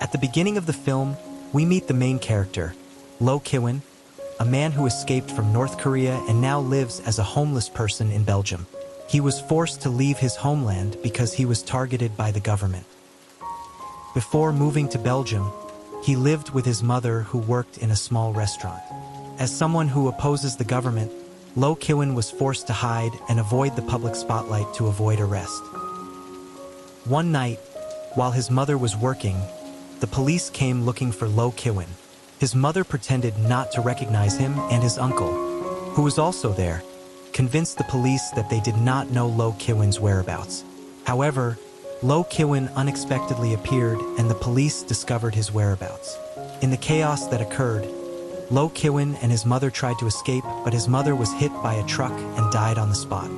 At the beginning of the film, we meet the main character, Loh Kiwan, a man who escaped from North Korea and now lives as a homeless person in Belgium. He was forced to leave his homeland because he was targeted by the government. Before moving to Belgium, he lived with his mother who worked in a small restaurant. As someone who opposes the government, Loh Kiwan was forced to hide and avoid the public spotlight to avoid arrest. One night, while his mother was working, the police came looking for Loh Kiwan. His mother pretended not to recognize him, and his uncle, who was also there, convinced the police that they did not know Loh Kiwan's whereabouts. However, Loh Kiwan unexpectedly appeared and the police discovered his whereabouts. In the chaos that occurred, Loh Kiwan and his mother tried to escape, but his mother was hit by a truck and died on the spot.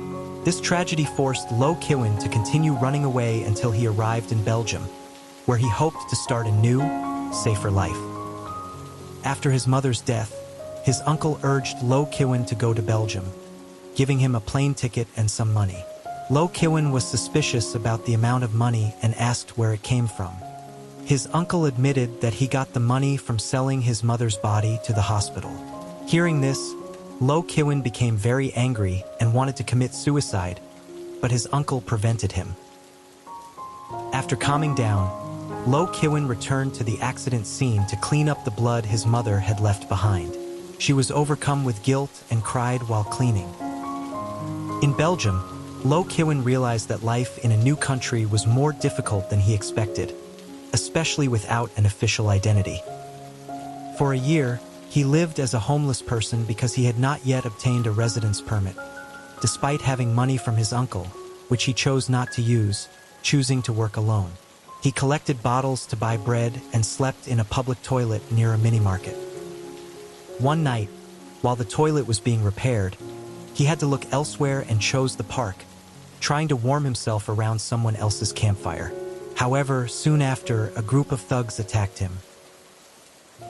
This tragedy forced Loh Kiwan to continue running away until he arrived in Belgium, where he hoped to start a new, safer life. After his mother's death, his uncle urged Loh Kiwan to go to Belgium, giving him a plane ticket and some money. Loh Kiwan was suspicious about the amount of money and asked where it came from. His uncle admitted that he got the money from selling his mother's body to the hospital. Hearing this, Loh Kiwan became very angry and wanted to commit suicide, but his uncle prevented him. After calming down, Loh Kiwan returned to the accident scene to clean up the blood his mother had left behind. She was overcome with guilt and cried while cleaning. In Belgium, Loh Kiwan realized that life in a new country was more difficult than he expected, especially without an official identity. For a year, he lived as a homeless person because he had not yet obtained a residence permit, despite having money from his uncle, which he chose not to use, choosing to work alone. He collected bottles to buy bread and slept in a public toilet near a mini-market. One night, while the toilet was being repaired, he had to look elsewhere and chose the park, trying to warm himself around someone else's campfire. However, soon after, a group of thugs attacked him.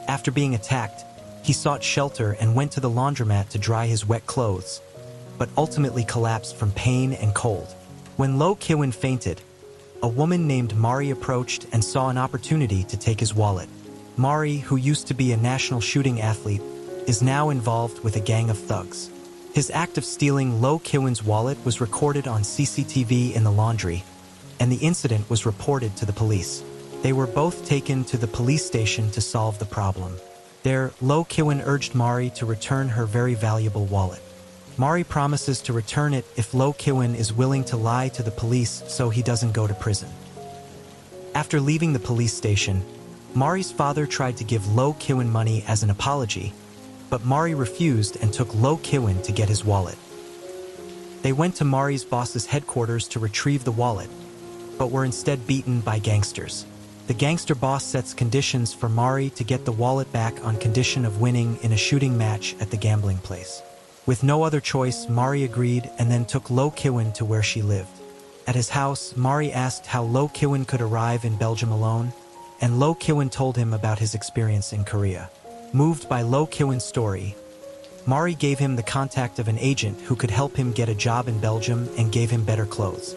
After being attacked, he sought shelter and went to the laundromat to dry his wet clothes, but ultimately collapsed from pain and cold. When Loh Kiwan fainted, a woman named Mari approached and saw an opportunity to take his wallet. Mari, who used to be a national shooting athlete, is now involved with a gang of thugs. His act of stealing Loh Kiwan's wallet was recorded on CCTV in the laundry, and the incident was reported to the police. They were both taken to the police station to solve the problem. There, Loh Kiwan urged Mari to return her very valuable wallet. Mari promises to return it if Loh Kiwan is willing to lie to the police so he doesn't go to prison. After leaving the police station, Mari's father tried to give Loh Kiwan money as an apology, but Mari refused and took Loh Kiwan to get his wallet. They went to Mari's boss's headquarters to retrieve the wallet, but were instead beaten by gangsters. The gangster boss sets conditions for Mari to get the wallet back on condition of winning in a shooting match at the gambling place. With no other choice, Mari agreed and then took Loh Kiwan to where she lived. At his house, Mari asked how Loh Kiwan could arrive in Belgium alone, and Loh Kiwan told him about his experience in Korea. Moved by Loh Kiwan's story, Mari gave him the contact of an agent who could help him get a job in Belgium and gave him better clothes.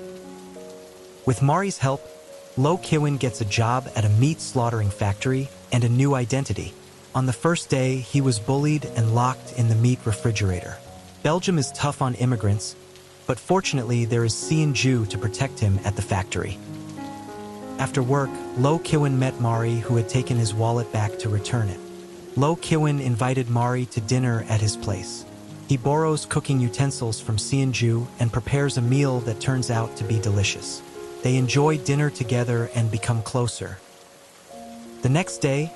With Mari's help, Loh Kiwan gets a job at a meat slaughtering factory and a new identity. On the first day, he was bullied and locked in the meat refrigerator. Belgium is tough on immigrants, but fortunately there is Ju to protect him at the factory. After work, Loh Kiwan met Mari, who had taken his wallet back to return it. Loh Kiwan invited Mari to dinner at his place. He borrows cooking utensils from Ju and prepares a meal that turns out to be delicious. They enjoy dinner together and become closer. The next day,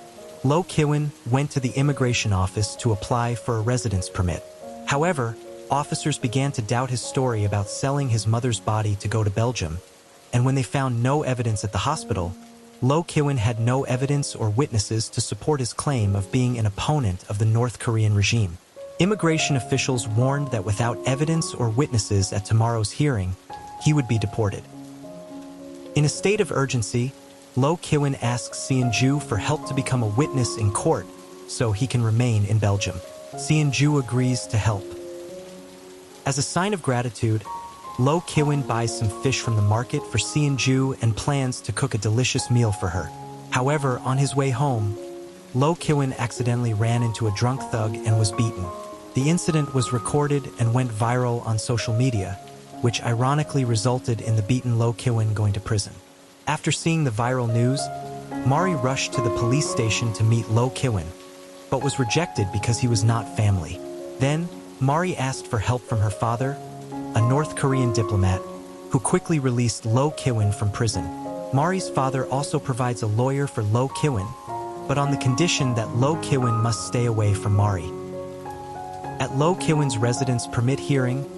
Loh Kiwan went to the immigration office to apply for a residence permit. However, officers began to doubt his story about selling his mother's body to go to Belgium, and when they found no evidence at the hospital, Loh Kiwan had no evidence or witnesses to support his claim of being an opponent of the North Korean regime. Immigration officials warned that without evidence or witnesses at tomorrow's hearing, he would be deported. In a state of urgency, Loh Kiwan asks Ju for help to become a witness in court so he can remain in Belgium. Ju agrees to help. As a sign of gratitude, Loh Kiwan buys some fish from the market for Ju and plans to cook a delicious meal for her. However, on his way home, Loh Kiwan accidentally ran into a drunk thug and was beaten. The incident was recorded and went viral on social media, which ironically resulted in the beaten Loh Kiwan going to prison. After seeing the viral news, Mari rushed to the police station to meet Loh Kiwan, but was rejected because he was not family. Then, Mari asked for help from her father, a North Korean diplomat, who quickly released Loh Kiwan from prison. Mari's father also provides a lawyer for Loh Kiwan, but on the condition that Loh Kiwan must stay away from Mari. At Loh Kiwan's residence permit hearing,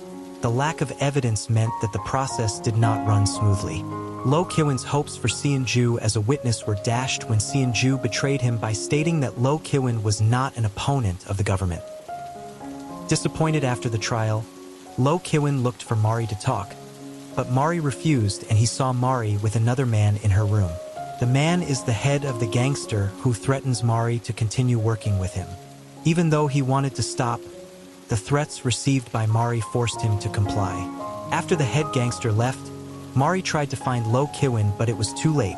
the lack of evidence meant that the process did not run smoothly. Loh Kiwan's hopes for Seon-ju as a witness were dashed when Seon-ju betrayed him by stating that Loh Kiwan was not an opponent of the government. Disappointed after the trial, Loh Kiwan looked for Mari to talk, but Mari refused and he saw Mari with another man in her room. The man is the head of the gangster who threatens Mari to continue working with him. Even though he wanted to stop, the threats received by Mari forced him to comply. After the head gangster left, Mari tried to find Loh Kiwan, but it was too late.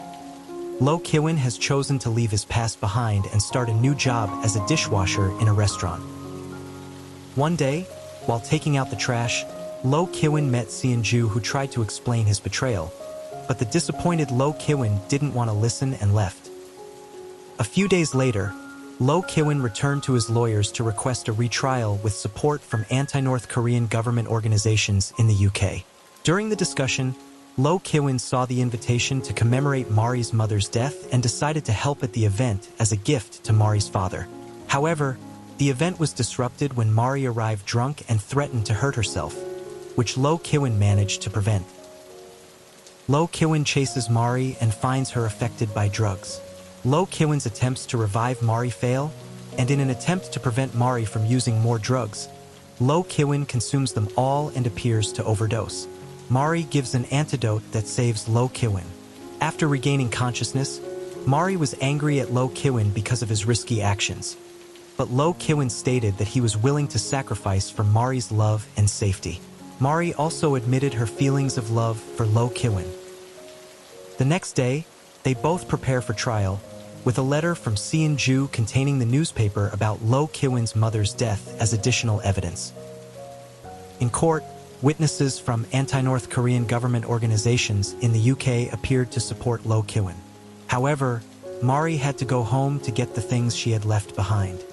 Loh Kiwan has chosen to leave his past behind and start a new job as a dishwasher in a restaurant. One day, while taking out the trash, Loh Kiwan met Seon-ju, who tried to explain his betrayal, but the disappointed Loh Kiwan didn't want to listen and left. A few days later, Loh Kiwan returned to his lawyers to request a retrial with support from anti-North Korean government organizations in the UK. During the discussion, Loh Kiwan saw the invitation to commemorate Mari's mother's death and decided to help at the event as a gift to Mari's father. However, the event was disrupted when Mari arrived drunk and threatened to hurt herself, which Loh Kiwan managed to prevent. Loh Kiwan chases Mari and finds her affected by drugs. Loh Kiwan's attempts to revive Mari fail, and in an attempt to prevent Mari from using more drugs, Loh Kiwan consumes them all and appears to overdose. Mari gives an antidote that saves Loh Kiwan. After regaining consciousness, Mari was angry at Loh Kiwan because of his risky actions. But Loh Kiwan stated that he was willing to sacrifice for Mari's love and safety. Mari also admitted her feelings of love for Loh Kiwan. The next day, they both prepare for trial, with a letter from Seon-ju containing the newspaper about Loh Kiwan's mother's death as additional evidence. In court, witnesses from anti-North Korean government organizations in the UK appeared to support Loh Kiwan. However, Mari had to go home to get the things she had left behind.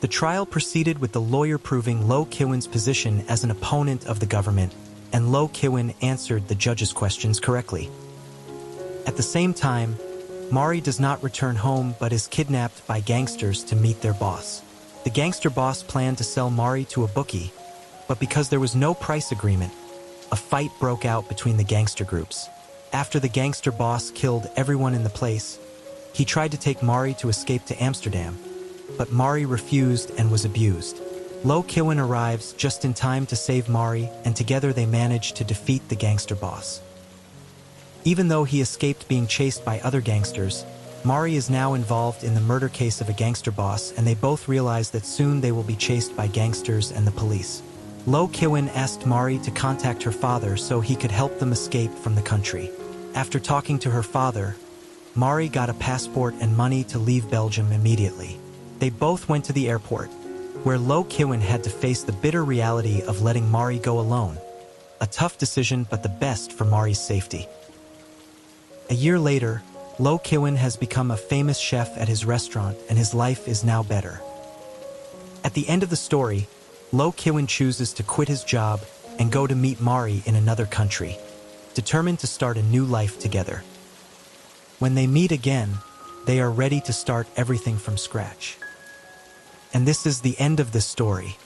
The trial proceeded with the lawyer proving Loh Kiwan's position as an opponent of the government, and Loh Kiwan answered the judge's questions correctly. At the same time, Mari does not return home but is kidnapped by gangsters to meet their boss. The gangster boss planned to sell Mari to a bookie, but because there was no price agreement, a fight broke out between the gangster groups. After the gangster boss killed everyone in the place, he tried to take Mari to escape to Amsterdam, but Mari refused and was abused. Loh Kiwan arrives just in time to save Mari, and together they manage to defeat the gangster boss. Even though he escaped being chased by other gangsters, Mari is now involved in the murder case of a gangster boss, and they both realize that soon they will be chased by gangsters and the police. Loh Kiwan asked Mari to contact her father so he could help them escape from the country. After talking to her father, Mari got a passport and money to leave Belgium immediately. They both went to the airport, where Loh Kiwan had to face the bitter reality of letting Mari go alone. A tough decision, but the best for Mari's safety. A year later, Loh Kiwan has become a famous chef at his restaurant, and his life is now better. At the end of the story, Loh Kiwan chooses to quit his job and go to meet Mari in another country, determined to start a new life together. When they meet again, they are ready to start everything from scratch. And this is the end of the story.